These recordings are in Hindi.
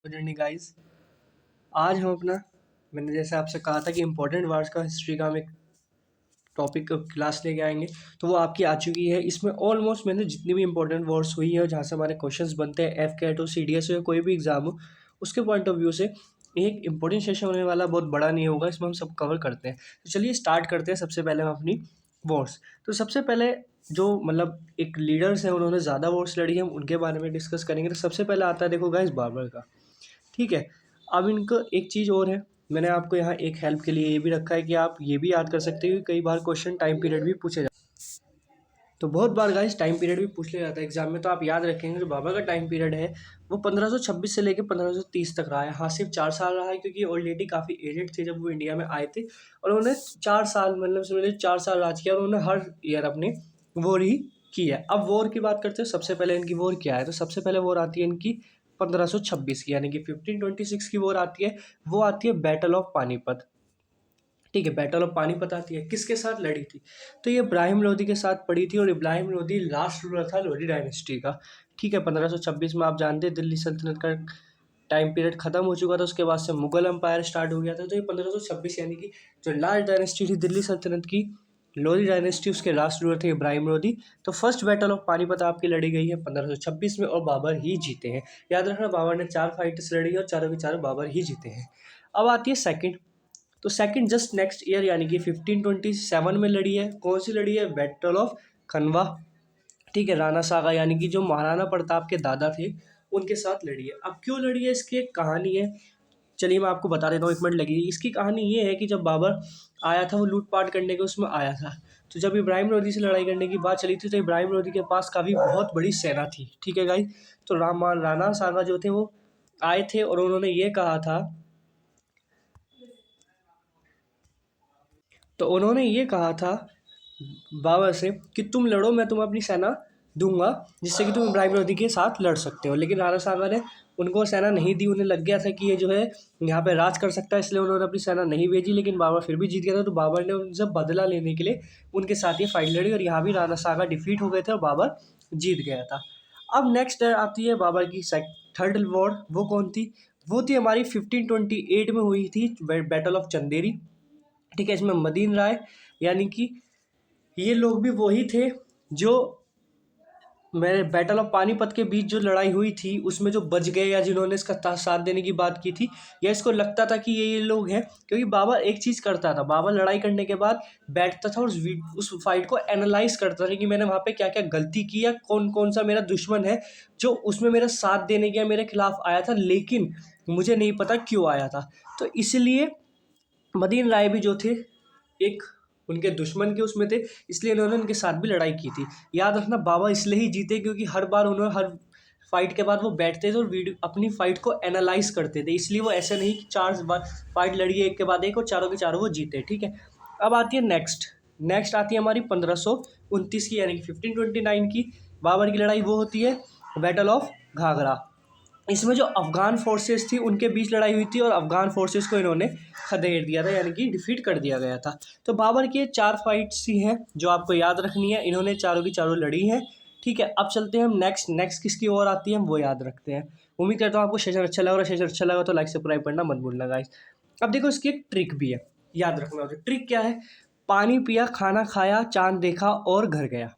Good evening guys. आज हम अपना मैंने जैसे आपसे कहा था कि इम्पोर्टेंट वार्स का हिस्ट्री का हम एक टॉपिक क्लास लेके आएंगे, तो वो आपकी आ चुकी है। इसमें ऑलमोस्ट मैंने जितनी भी इंपॉर्टेंट वॉर्स हुई है और जहाँ से हमारे क्वेश्चंस बनते हैं, एफ कैट हो, सी डी एस हो या कोई भी एग्जाम हो, उसके पॉइंट ऑफ व्यू से एक इंपॉर्टेंट सेशन होने वाला, बहुत बड़ा नहीं होगा, इसमें हम सब कवर करते हैं। तो चलिए स्टार्ट करते हैं। सबसे पहले हम अपनी वॉर्स, तो सबसे पहले जो मतलब एक लीडर्स हैं उन्होंने ज़्यादा वॉर्स लड़ी है, हम उनके बारे में डिस्कस करेंगे। तो सबसे पहले आता है, देखो गाइस, बाबर का। ठीक है। अब इनको एक चीज़ और है, मैंने आपको यहाँ एक हेल्प के लिए ये भी रखा है कि आप ये भी याद कर सकते हो कि कई बार क्वेश्चन टाइम पीरियड भी पूछे जाते हैं। तो बहुत बार गाइस टाइम पीरियड भी पूछ लिया जाता है एग्जाम में, तो आप याद रखेंगे जो बाबा का टाइम पीरियड है वो 1526 से लेकर 1530 तक रहा है। हाँ, सिर्फ 4 साल रहा है, क्योंकि ऑलरेडी काफ़ी एजेड थे जब वो इंडिया में आए थे, और उन्होंने 4 साल मतलब समझ 4 साल राज किया, और उन्होंने हर ईयर अपनी वॉर ही की है। अब वॉर की बात करते हैं, सबसे पहले इनकी वॉर क्या है, तो सबसे पहले वॉर आती है इनकी 1526 की, यानी कि 1526 की वॉर आती है। वो आती है बैटल ऑफ पानीपत। ठीक है, बैटल ऑफ पानीपत आती है। किसके साथ लड़ी थी, तो ये इब्राहिम लोदी के साथ पड़ी थी, और इब्राहिम लोदी लास्ट रूलर था लोदी डायनेस्टी का। ठीक है, 1526 में आप जानते हैं दिल्ली सल्तनत का टाइम पीरियड खत्म हो चुका था, उसके बाद से मुगल एम्पायर स्टार्ट हो गया था। तो ये 1526 यानी कि जो लास्ट डायनेस्टी थी दिल्ली सल्तनत की, लोधी डायनेस्टी, उसके लास्ट रूलर थे इब्राहिम लोदी। तो फर्स्ट बैटल ऑफ पानीपत आपकी लड़ी गई है 1526 में, और बाबर ही जीते हैं। याद रखना, बाबर ने 4 फाइट्स लड़ी है और चारों के चारों बाबर ही जीते हैं। अब आती है सेकंड, तो सेकंड जस्ट नेक्स्ट ईयर यानी कि 1527 में लड़ी है। कौन सी लड़ी है, बैटल ऑफ खनवा। ठीक है, राणा सागा यानी कि जो महाराणा प्रताप के दादा थे उनके साथ लड़ी है। अब क्यों लड़ी है, इसकी एक कहानी है, चलिए मैं आपको बता देता हूँ, 1 मिनट लगेगी। इसकी कहानी ये है कि जब बाबर आया था वो लूटपाट करने के उसमें आया था, तो जब इब्राहिम लोदी से लड़ाई करने की बात चली थी, तो इब्राहिम लोदी के पास काफ़ी बहुत बड़ी सेना थी। ठीक है गाइस, तो राणा सागा जो थे वो आए थे, और उन्होंने ये कहा था, तो उन्होंने ये कहा था बाबर से कि तुम लड़ो, मैं तुम्हें अपनी सेना दूंगा जिससे कि तुम इब्राहिम लोदी के साथ लड़ सकते हो। लेकिन राणा सागर ने उनको सेना नहीं दी, उन्हें लग गया था कि ये जो है यहाँ पे राज कर सकता है, इसलिए उन्होंने अपनी सेना नहीं भेजी। लेकिन बाबर फिर भी जीत गया था, तो बाबर ने उनसे बदला लेने के लिए उनके साथ ये फाइट लड़ी, और यहाँ भी राणा सागर डिफीट हो गए थे और बाबर जीत गया था। अब नेक्स्ट आती है बाबर की थर्ड वॉर। वो कौन थी, वो थी हमारी 1528 में हुई थी, बैटल ऑफ चंदेरी। ठीक है, इसमें मदीन राय यानी कि ये लोग भी वही थे जो मेरे बैटल ऑफ पानीपत के बीच जो लड़ाई हुई थी उसमें जो बच गए, या जिन्होंने इसका साथ देने की बात की थी, या इसको लगता था कि ये लोग हैं। क्योंकि बाबर एक चीज़ करता था, बाबर लड़ाई करने के बाद बैठता था और उस फाइट को एनालाइज करता था कि मैंने वहाँ पे क्या क्या गलती की, या कौन कौन सा मेरा दुश्मन है जो उसमें मेरा साथ देने के मेरे खिलाफ आया था, लेकिन मुझे नहीं पता क्यों आया था। तो इसलिए मदीन राय भी जो थे एक उनके दुश्मन के उसमें थे, इसलिए इन्होंने उनके साथ भी लड़ाई की थी। याद रखना, बाबा इसलिए ही जीते क्योंकि हर बार उन्होंने हर फाइट के बाद वो बैठते थे और वीडियो अपनी फाइट को एनालाइज करते थे, इसलिए वो ऐसे नहीं कि 4 बार फाइट लड़ी है एक के बाद एक और चारों के चारों वो जीते। ठीक है, अब आती है नेक्स्ट, नेक्स्ट आती है हमारी 1529 की, यानी कि 1529 की बाबर की लड़ाई। वो होती है बैटल ऑफ घाघरा। इसमें जो अफ़गान फोर्सेस थी उनके बीच लड़ाई हुई थी, और अफ़गान फोर्सेस को इन्होंने खदेड़ दिया था, यानी कि डिफीट कर दिया गया था। तो बाबर की 4 फाइट्स ही हैं जो आपको याद रखनी है, इन्होंने चारों की चारों लड़ी हैं। ठीक है, अब चलते हैं हम नेक्स्ट, नेक्स्ट किसकी ओर आती है हम वो याद रखते हैं। उम्मीद करता हूँ आपको सेशन अच्छा लगा, और सेशन अच्छा लगा तो लाइक सब्सक्राइब करना मत भूलना गाइस। अब देखो, इसकी एक ट्रिक भी है, याद रखना होता है। ट्रिक क्या है, पानी पिया, खाना खाया, चांद देखा और घर गया।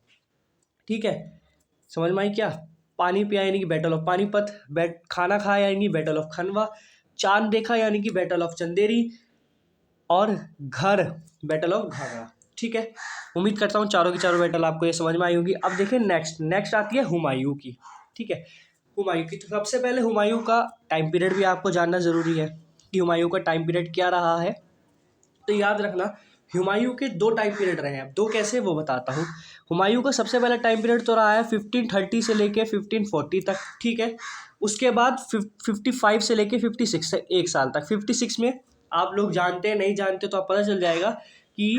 ठीक है, समझ में आई क्या, पानी पिया यानी कि बैटल ऑफ पानीपत, खाना खाया यानी कि बैटल ऑफ खनवा, चांद देखा यानी कि बैटल ऑफ चंदेरी, और घर बैटल ऑफ घाघरा। ठीक है, उम्मीद करता हूँ चारों की चारों बैटल आपको ये समझ में आई होगी। अब देखिए नेक्स्ट, नेक्स्ट आती है हुमायूं की। ठीक है, हुमायूं की, तो सबसे पहले हुमायूं का टाइम पीरियड भी आपको जानना ज़रूरी है कि हुमायूं का टाइम पीरियड क्या रहा है। तो याद रखना, हुमायूं के 2 टाइम पीरियड रहे हैं। 2 कैसे वो बताता हूँ। हुमायूं का सबसे पहला टाइम पीरियड तो रहा है 1530 से लेके 1540 तक। ठीक है, उसके बाद 55 से लेके 56 तक, 1 साल तक। 56 में आप लोग जानते हैं, नहीं जानते तो आप पता चल जाएगा कि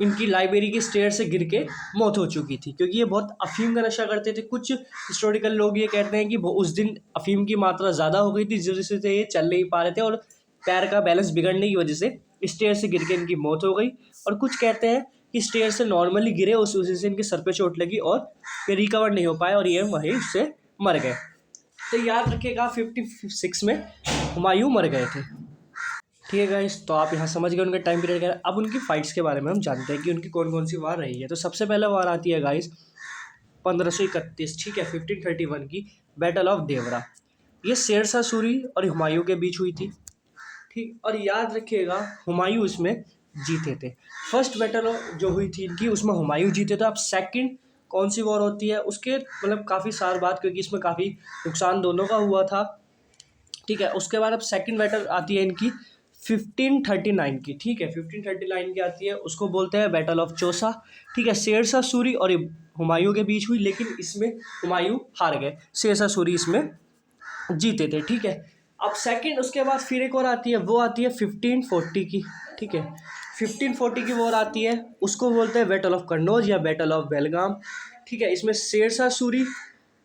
इनकी लाइब्रेरी के स्टेयर से गिर के मौत हो चुकी थी, क्योंकि ये बहुत अफीम का नशा करते थे। कुछ हिस्टोरिकल लोग ये कहते हैं कि उस दिन अफीम की मात्रा ज़्यादा हो गई थी, जिस वजह से ये चल नहीं पा रहे थे, और पैर का बैलेंस बिगड़ने की वजह से स्टेयर से गिर के इनकी मौत हो गई। और कुछ कहते हैं कि स्टेयर से नॉर्मली गिरे, उस वजह से इनके सर पे चोट लगी और ये रिकवर नहीं हो पाए, और ये वहीं से मर गए। तो याद रखिएगा 56 में हुमायूं मर गए थे। ठीक है गाइस, तो आप यहाँ समझ गए उनका टाइम पीरियड क्या है। अब उनकी फाइट्स के बारे में हम जानते हैं कि उनकी कौन कौन सी वार रही है। तो सबसे पहले वार आती है गाइस 1531, ठीक है, 1531 की बैटल ऑफ देवरा। ये शेरशाह सूरी और हुमायूं के बीच हुई थी, ठीक। और याद रखिएगा हुमायूं इसमें जीते थे। फर्स्ट बैटल जो हुई थी इनकी उसमें हुमायूं जीते थे। अब सेकंड कौन सी वॉर होती है उसके मतलब काफ़ी साल बाद, क्योंकि इसमें काफ़ी नुकसान दोनों का हुआ था, ठीक है। उसके बाद अब सेकंड बैटल आती है इनकी 1539 की, ठीक है, 1539 की आती है, उसको बोलते हैं बैटल ऑफ चौसा, ठीक है। शेरशाह सूरी और हुमायूं के बीच हुई, लेकिन इसमें हुमायूं हार गए, शेरशाह सूरी इसमें जीते थे, ठीक है। अब सेकंड उसके बाद फिर एक और आती है, वो आती है 1540 की, ठीक है। 1540 की वॉर आती है, उसको बोलते हैं बैटल ऑफ कन्नौज या बैटल ऑफ बेलगाम, ठीक है। इसमें शेरशाह सूरी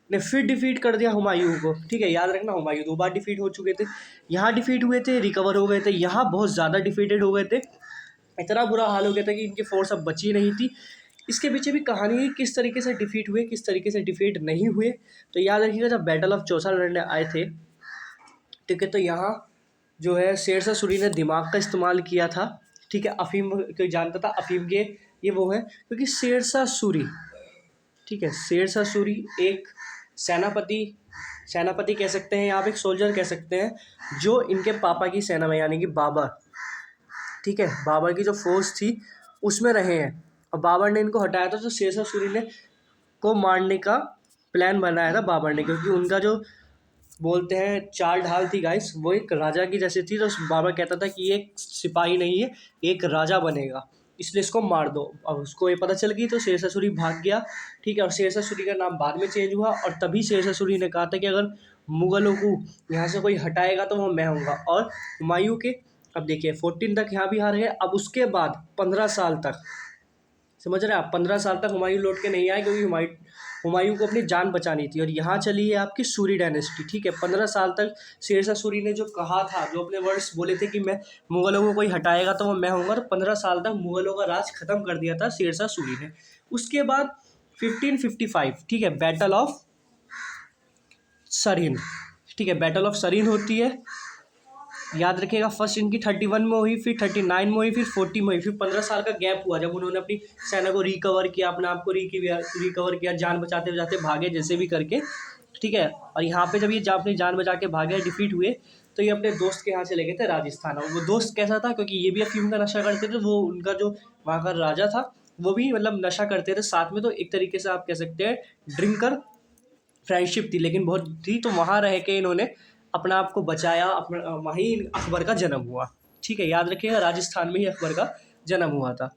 ने फिर डिफीट कर दिया हुमायूं को, ठीक है। याद रखना हुमायूं 2 बार डिफीट हो चुके थे, यहाँ डिफीट हुए थे, रिकवर हो गए थे, यहाँ बहुत ज़्यादा डिफीटेड हो गए थे, इतना बुरा हाल हो गया था कि इनकी फोर्स अब बची नहीं थी। इसके पीछे भी कहानी है किस तरीके से डिफीट हुए, किस तरीके से डिफीट नहीं हुए। तो याद रखिएगा जब बैटल ऑफ चौसा लड़ने आए थे, ठीक है, तो यहाँ जो है शेरशाह सूरी ने दिमाग का इस्तेमाल किया था, ठीक है। अफीम कोई जानता था अफीम के ये वो है, क्योंकि शेरशाह सूरी, ठीक है, शेरशाह सूरी एक सेनापति सेनापति कह सकते हैं, आप एक सोल्जर कह सकते हैं, जो इनके पापा की सेना में यानी कि बाबर, ठीक है, बाबर की जो फोर्स थी उसमें रहे हैं। और बाबर ने इनको हटाया था, तो शेरशाह सूरी ने को मारने का प्लान बनाया था बाबर ने, क्योंकि उनका जो बोलते हैं चाल ढाल थी गाइस वो एक राजा की जैसे थी। तो बाबर कहता था कि ये एक सिपाही नहीं है, एक राजा बनेगा, इसलिए इसको मार दो। अब उसको ये पता चल गई तो शेरशाह सूरी भाग गया, ठीक है। और शेरशाह सूरी का नाम बाद में चेंज हुआ, और तभी शेरशाह सूरी ने कहा था कि अगर मुगलों को यहाँ से कोई हटाएगा तो वो मैं हूँगा। और हुमायूं के अब देखिए 14 तक यहाँ भी हार गए। अब उसके बाद 15 साल तक, समझ रहे हैं आप, 15 साल तक हुमायूं लौट के नहीं आए, क्योंकि हुमायूं को अपनी जान बचानी थी। और यहाँ चली है आपकी सूरी डायनेस्टी, ठीक है। 15 साल तक शेरशाह सूरी ने जो कहा था, जो अपने वर्ड्स बोले थे कि मैं मुगलों को कोई हटाएगा तो वो मैं होऊंगा, तो 15 साल तक मुगलों का राज खत्म कर दिया था शेरशाह सूरी ने। उसके बाद 1555, ठीक है, बैटल ऑफ सरहिंद, ठीक है, बैटल ऑफ सरहिंद होती है। याद रखिएगा फर्स्ट इनकी 31 में हुई, फिर 39 में हुई, फिर 40 में हुई, फिर 15 साल का गैप हुआ जब उन्होंने अपनी सेना को रिकवर किया, अपने आप को रिकवर किया, जान बचाते बचाते भागे जैसे भी करके, ठीक है। और यहाँ पे जब ये अपनी जान बचा के भागे, डिफीट हुए, तो ये अपने दोस्त के यहाँ चले गए थे राजस्थान। और वो दोस्त कैसा था, क्योंकि ये भी अफीम का नशा करते थे, वो उनका जो वहाँ का राजा था वो भी मतलब नशा करते थे साथ में। तो एक तरीके से आप कह सकते हैं ड्रिंकर फ्रेंडशिप थी, लेकिन बहुत थी। तो वहाँ रह के इन्होंने अपना आप को बचाया, अपना वहीं अकबर का जन्म हुआ, ठीक है। याद रखिएगा राजस्थान में ही अकबर का जन्म हुआ था।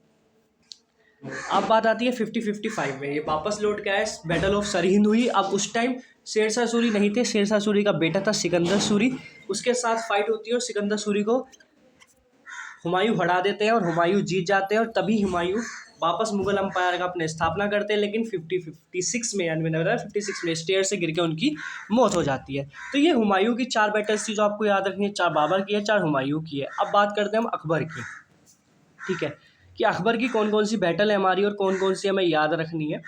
अब बात आती है 50-55 में, ये वापस लौट के आए, बैटल ऑफ सरहिंद हुई। अब उस टाइम शेरशाह सूरी नहीं थे, शेरशाह सूरी का बेटा था सिकंदर सूरी, उसके साथ फाइट होती है और सिकंदर सूरी को हुमायूं हरा देते हैं और हुमायूं जीत जाते हैं। और तभी हुमायूं वापस मुगल अम्पायर का अपने स्थापना करते हैं, लेकिन 56 में, यानी मैंने बताया 56 में स्टेयर से गिर के उनकी मौत हो जाती है। तो ये हुमायूं की 4 बैटल्स थी जो आपको याद रखनी है, 4 बाबर की है, 4 हुमायूं की है। अब बात करते हैं हम अकबर की, ठीक है, कि अकबर की कौन कौन सी बैटल है हमारी और कौन कौन सी हमें याद रखनी है।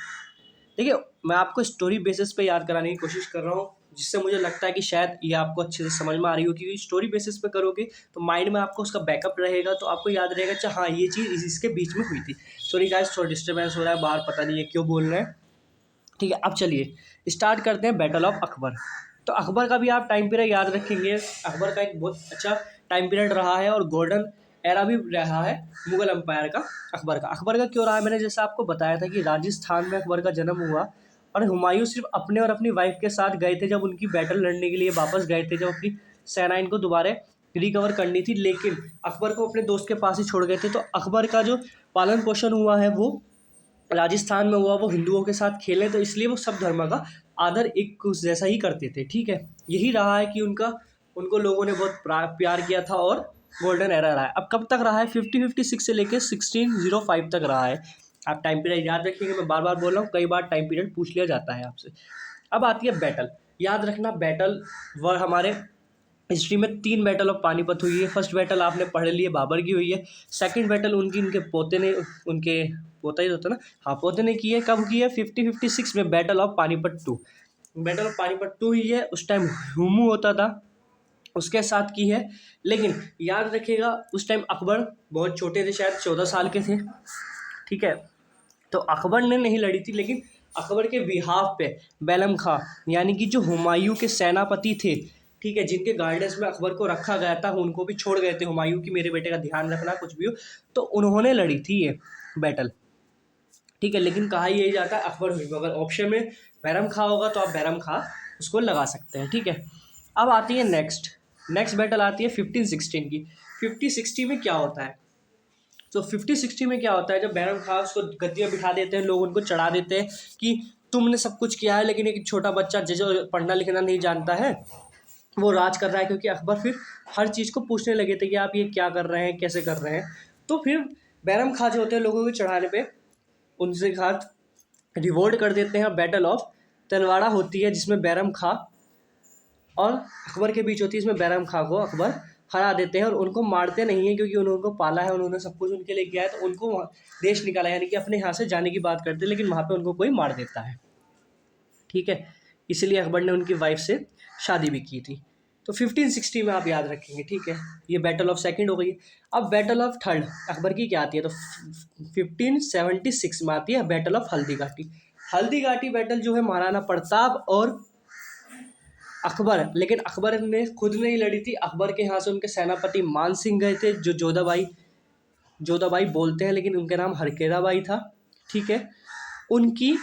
देखिए मैं आपको स्टोरी बेसिस पे याद कराने की कोशिश कर रहा हूँ, जिससे मुझे लगता है कि शायद ये आपको अच्छे से समझ में आ रही हो, क्योंकि स्टोरी बेसिस पे करोगे तो माइंड में आपको उसका बैकअप रहेगा, तो आपको याद रहेगा अच्छा हाँ ये चीज़ इसके बीच में हुई थी। सॉरी गाइस थोड़ा डिस्टर्बेंस हो रहा है बाहर, पता नहीं है क्यों बोल रहे हैं, ठीक है। अब चलिए स्टार्ट करते हैं बैटल ऑफ अकबर। तो अकबर का भी आप टाइम पीरियड याद रखेंगे, अकबर का एक बहुत अच्छा टाइम पीरियड रहा है और गोल्डन एरा भी रहा है मुगल एम्पायर का। अकबर का क्यों रहा है, मैंने जैसे आपको बताया था कि राजस्थान में अकबर का जन्म हुआ, और हुमायूं सिर्फ अपने और अपनी वाइफ के साथ गए थे जब उनकी बैटल लड़ने के लिए वापस गए थे, जब अपनी सेना इनको दोबारा रिकवर करनी थी, लेकिन अकबर को अपने दोस्त के पास ही छोड़ गए थे। तो अकबर का जो पालन पोषण हुआ है वो राजस्थान में हुआ, वो हिंदुओं के साथ खेले, तो इसलिए वो सब धर्म का आदर एक कुछ जैसा ही करते थे, ठीक है। यही रहा है कि उनको लोगों ने बहुत प्यार किया था और गोल्डन एरा रहा है। अब कब तक रहा है, 50-56 से लेकर 1605 तक रहा है। आप टाइम पीरियड याद रखिएगा, मैं बार बार बोल रहा हूँ, कई बार टाइम पीरियड पूछ लिया जाता है आपसे। अब आती है बैटल, याद रखना बैटल व हमारे हिस्ट्री में 3 बैटल ऑफ पानीपत हुई है। फर्स्ट बैटल आपने पढ़ ली है, बाबर की हुई है। सेकंड बैटल उनके पोते ने, उनके पोता ही होता ना, हाँ पोते ने की है। कब की है, 50-56 में battle of Panipat 2, battle of Panipat 2 हुई है, उस टाइम हुमू होता था, उसके साथ की है। लेकिन याद रखिएगा उस टाइम अकबर बहुत छोटे थे, शायद 14 साल के थे, ठीक है। तो अकबर ने नहीं लड़ी थी, लेकिन अकबर के बिहाफ पे बेलम खां यानी कि जो हुमायूं के सेनापति थे, ठीक है, जिनके गाइडेंस में अकबर को रखा गया था, उनको भी छोड़ गए थे हुमायूं की मेरे बेटे का ध्यान रखना कुछ भी हो, तो उन्होंने लड़ी थी ये बैटल, ठीक है। लेकिन कहा यही जाता है अकबर हुई, अगर ऑप्शन में बैरम खां होगा तो आप बैरम खां उसको लगा सकते हैं, ठीक है। अब आती है नेक्स्ट बैटल आती है 1516 की। 50-60 में क्या होता है, तो 50-60 में क्या होता है, जब बैरम खां उसको गद्दी में बिठा देते हैं, लोग उनको चढ़ा देते हैं कि तुमने सब कुछ किया है, लेकिन एक छोटा बच्चा जो पढ़ना लिखना नहीं जानता है वो राज कर रहा है, क्योंकि अकबर फिर हर चीज़ को पूछने लगे थे कि आप ये क्या कर रहे हैं, कैसे कर रहे हैं। तो फिर बैरम खां जो होते हैं लोगों को चढ़ाने पे उनसे हाथ रिवोल्ट कर देते हैं। बैटल ऑफ तलवाड़ा होती है जिसमें बैरम खां और अकबर के बीच होती है, इसमें बैरम खां को अकबर हरा देते हैं और उनको मारते नहीं हैं, क्योंकि उनको पाला है, उन्होंने सब कुछ उनके लिए किया है, तो उनको देश निकाला, यानी कि अपने यहाँ से जाने की बात करते हैं, लेकिन वहाँ पे उनको कोई मार देता है, ठीक है। इसलिए अकबर ने उनकी वाइफ से शादी भी की थी। तो 1560 में आप याद रखेंगे, ठीक है। ये बैटल ऑफ सेकंड हो गई। अब बैटल ऑफ थर्ड अकबर की क्या आती है, तो 1576 में आती है battle of Haldi Ghati. Haldi Ghati battle जो है महाराणा प्रताप और अकबर, लेकिन अकबर ने खुद नहीं लड़ी थी, अकबर के यहाँ से उनके सेनापति मान सिंह गए थे, जो जोधाबाई बोलते हैं, लेकिन उनका नाम हरकेरा बाई था, ठीक है। उनकी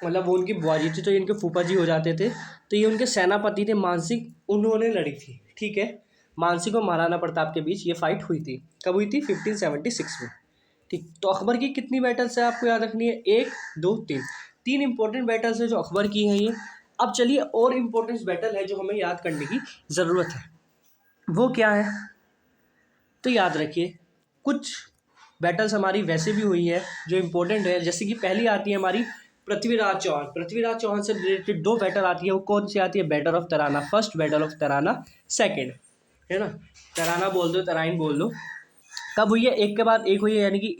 मतलब वो उनकी बुआ जी थी, तो ये इनके फूफा जी हो जाते थे। तो ये उनके सेनापति थे मानसिंह, उन्होंने लड़ी थी, ठीक है। मानसिंह और महाराणा प्रताप के बीच ये फाइट हुई थी। कब हुई थी, 1576 में, ठीक। तो अकबर की कितनी बैटल्स है आपको याद रखनी है, 1 2 3, 3 इंपॉर्टेंट बैटल्स है जो अकबर की हैं ये। अब चलिए और इम्पोर्टेंट बैटल है जो हमें याद करने की ज़रूरत है, वो क्या है, तो याद रखिए कुछ बैटल्स हमारी वैसे भी हुई है जो इम्पोर्टेंट है। जैसे कि पहली आती है हमारी पृथ्वीराज चौहान। पृथ्वीराज चौहान से रिलेटेड 2 बैटल आती है, वो कौन सी आती है, battle of Tarana first, battle of Tarana second, है ना। तराना बोल दो, तराइन बोल दो। कब हुई है, एक के बाद एक हुई है, यानी कि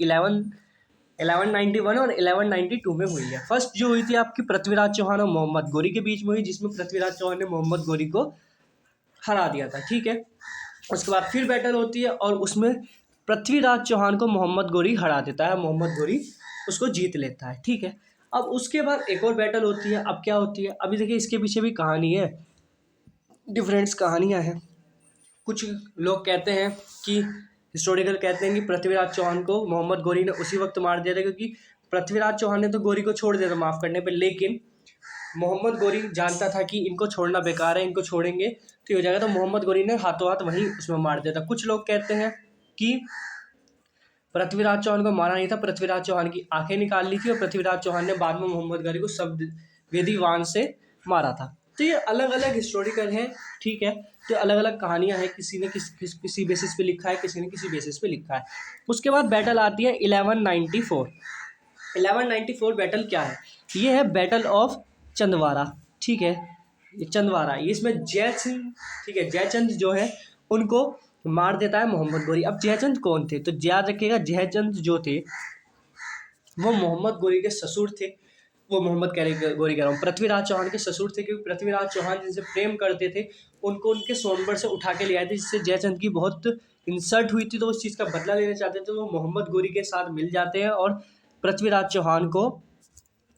1191 और 1192 में हुई है। फर्स्ट जो हुई थी आपकी पृथ्वीराज चौहान और मोहम्मद गोरी के बीच में हुई, जिसमें पृथ्वीराज चौहान ने मोहम्मद गोरी को हरा दिया था, ठीक है। उसके बाद फिर बैटल होती है और उसमें पृथ्वीराज चौहान को मोहम्मद गोरी हरा देता है, मोहम्मद गोरी उसको जीत लेता है, ठीक है। अब उसके बाद एक और बैटल होती है। अब क्या होती है, अभी देखिए इसके पीछे भी कहानी है, डिफरेंट्स कहानियां हैं। कुछ लोग कहते हैं कि हिस्टोरिकल कहते हैं कि पृथ्वीराज चौहान को मोहम्मद गोरी ने उसी वक्त मार दिया था, क्योंकि पृथ्वीराज चौहान ने तो गोरी को छोड़ दिया था माफ़ करने पर, लेकिन मोहम्मद गोरी जानता था कि इनको छोड़ना बेकार है, इनको छोड़ेंगे तो हो जाएगा, तो मोहम्मद गोरी ने हाथों हाथ वहीं उसमें मार दिया था। कुछ लोग कहते हैं कि पृथ्वीराज चौहान को मारा नहीं था, पृथ्वीराज चौहान की आंखें निकाल ली थी और पृथ्वीराज चौहान ने बाद में मोहम्मद गोरी को शब्द वेदीवान से मारा था। तो ये अलग अलग हिस्टोरिकल है, ठीक है। तो अलग अलग कहानियां हैं, किसी ने किसी बेसिस पे लिखा है, किसी ने किसी बेसिस पे लिखा है। उसके बाद बैटल आती है 1194। 1194 बैटल क्या है, ये है बैटल ऑफ चंदवारा, ठीक है। ये चंदवारा, ये इसमें जयचंद, ठीक है, जयचंद जो है उनको मार देता है मोहम्मद गोरी। अब जयचंद कौन थे, तो याद रखिएगा जयचंद जो थे वो मोहम्मद गोरी के ससुर थे। वो मोहम्मद गोरी कह रहा हूँ, पृथ्वीराज चौहान के ससुर थे, क्योंकि पृथ्वीराज चौहान जिनसे प्रेम करते थे उनको उनके सोनभर से उठा के ले आए थे, जिससे जयचंद की बहुत इंसल्ट हुई थी, तो उस चीज़ का बदला लेना चाहते थे। वो मोहम्मद गोरी के साथ मिल जाते हैं और पृथ्वीराज चौहान को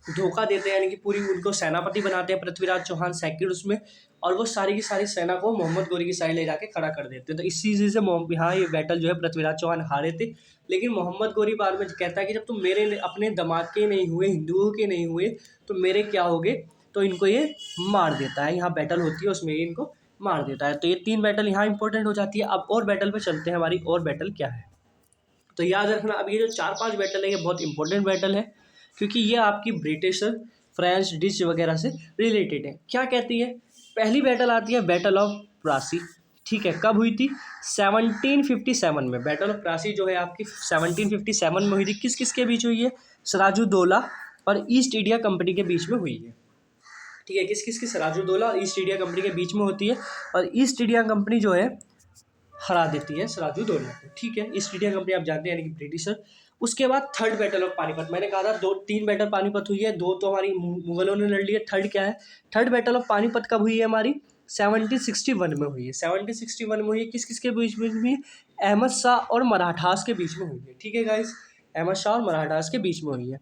धोखा देते हैं, यानी कि पूरी उनको सेनापति बनाते हैं पृथ्वीराज चौहान सेकंड उसमें, और वो सारी की सारी सेना को मोहम्मद गोरी की साइड ले जाके खड़ा कर देते हैं। तो इस चीज़ से यहाँ ये बैटल जो है पृथ्वीराज चौहान हारे थे। लेकिन मोहम्मद गोरी बाद में कहता है कि जब तुम मेरे अपने दामाद के नहीं हुए, हिंदुओं के नहीं हुए, तो मेरे क्या होगे, तो इनको ये मार देता है। यहाँ बैटल होती है उसमें ये इनको मार देता है। तो ये 3 बैटल यहाँ इंपॉर्टेंट हो जाती है। अब और बैटल पे चलते हैं, हमारी और बैटल क्या है, तो याद रखना अब ये जो 4-5 बैटल है ये बहुत इंपॉर्टेंट बैटल है, क्योंकि ये आपकी ब्रिटिश, फ्रेंच, डिच वगैरह से रिलेटेड है। क्या कहती है, पहली बैटल आती है बैटल ऑफ प्लासी, ठीक है। कब हुई थी, 1757 में। बैटल ऑफ प्लासी जो है आपकी 1757 में हुई थी। किस किस के बीच हुई है, सिराजुद्दौला और ईस्ट इंडिया कंपनी के बीच में हुई है, ठीक है। किस किस की, सिराजुद्दौला और ईस्ट इंडिया कंपनी के बीच में होती है, और ईस्ट इंडिया कंपनी जो है हरा देती है सिराजुद्दौला को, ठीक है। ईस्ट इंडिया कंपनी आप जानते हैं यानी कि ब्रिटिशर। उसके बाद थर्ड बैटल ऑफ पानीपत, मैंने कहा था 2-3 बैटल पानीपत हुई है, 2 तो हमारी मुगलों ने लड़ ली है, थर्ड क्या है? थर्ड बैटल ऑफ पानीपत कब हुई है हमारी? 1761 में हुई है। 1761 में हुई है, किस किस के बीच में हुई? अहमद शाह और मराठास के बीच में हुई है। ठीक है गाइस, अहमद शाह और मराठास के बीच में हुई है।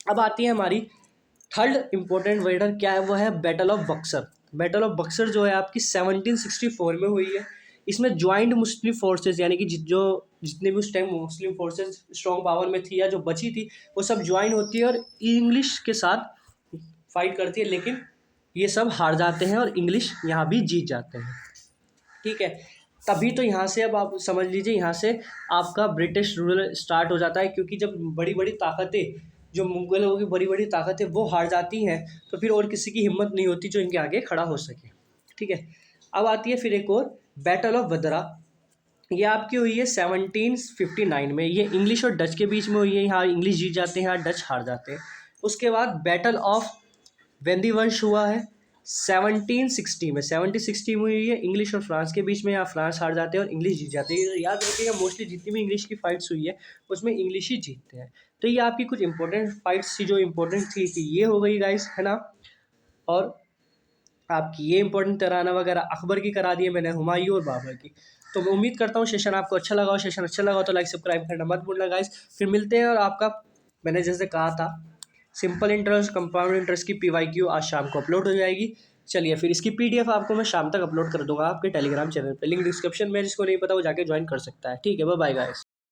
अब आती है हमारी थर्ड इंपॉर्टेंट बैटल, क्या है? वो है battle of Buxar. Battle of Buxar जो है आपकी 1764 में हुई है। इसमें ज्वाइंट मुस्लिम फोर्सेस, यानी कि जितने भी उस टाइम मुस्लिम फोर्सेस स्ट्रॉन्ग पावर में थी या जो बची थी, वो सब ज्वाइन होती है और इंग्लिश के साथ फाइट करती है, लेकिन ये सब हार जाते हैं और इंग्लिश यहाँ भी जीत जाते हैं। ठीक है, तभी तो यहाँ से अब आप समझ लीजिए, यहाँ से आपका ब्रिटिश रूल स्टार्ट हो जाता है, क्योंकि जब बड़ी बड़ी ताकतें, जो मुगलों की बड़ी बड़ी ताकतें वो हार जाती हैं, तो फिर और किसी की हिम्मत नहीं होती जो इनके आगे खड़ा हो सके। ठीक है, अब आती है फिर एक और बैटल ऑफ वदरा। ये आपकी हुई है 1759 में। ये इंग्लिश और डच के बीच में हुई है। यहाँ इंग्लिश जीत जाते हैं, यहाँ डच हार जाते हैं। उसके बाद बैटल ऑफ वेंदीवंश हुआ है 1760 में। 1760 में हुई है, इंग्लिश और फ्रांस के बीच में। यहाँ फ्रांस हार जाते हैं और इंग्लिश जीत जाते हैं। याद रखिएगा, मोस्टली जितनी भी इंग्लिश की फाइट्स हुई है उसमें इंग्लिश ही जीतते हैं। तो ये आपकी कुछ इंपॉर्टेंट फाइट्स थी जो इंपॉर्टेंट थी कि ये हो गई गाइस, है ना। और आपकी ये इंपॉर्टेंट तराना वगैरह अकबर की करा दी है मैंने, हुमायूं और बाबर की। तो मैं उम्मीद करता हूँ सेशन आपको अच्छा लगा हो। सेशन अच्छा लगा हो तो लाइक सब्सक्राइब करना मत भूलना गाइस। फिर मिलते हैं। और आपका, मैंने जैसे कहा था, सिंपल इंटरेस्ट, कंपाउंड इंटरेस्ट की PYQ आज शाम को अपलोड हो जाएगी। चलिए, फिर इसकी PDF आपको मैं शाम तक अपलोड कर दूंगा आपके टेलीग्राम चैनल पे। लिंक डिस्क्रिप्शन में, जिसको नहीं पता वो जाके ज्वाइन कर सकता है। ठीक है, बाय बाय गाइस।